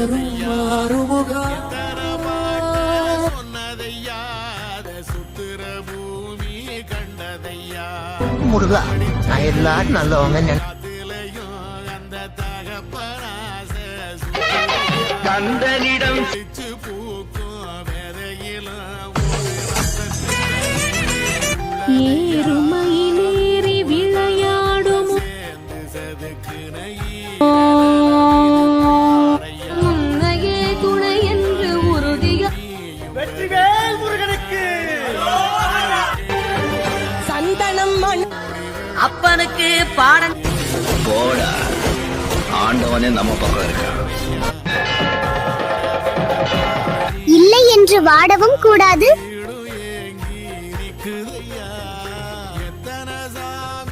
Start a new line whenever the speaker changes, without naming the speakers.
தரும் மாறுமுகா
முருகா நான் எல்லாரும் நல்லவங்க
கந்தனிடம்
ஏறுமயிலேறி விளையாடும் முன்னையே துணை என்று உறுதிய
வெற்றிவேல் முருகனுக்கு
சந்தனம் மண் அப்பனுக்கு பாடம்
போடா ஆண்டவனே நம்ம பக்கம் இருக்கான்.
இல்லை என்று வாடவும் கூடாது,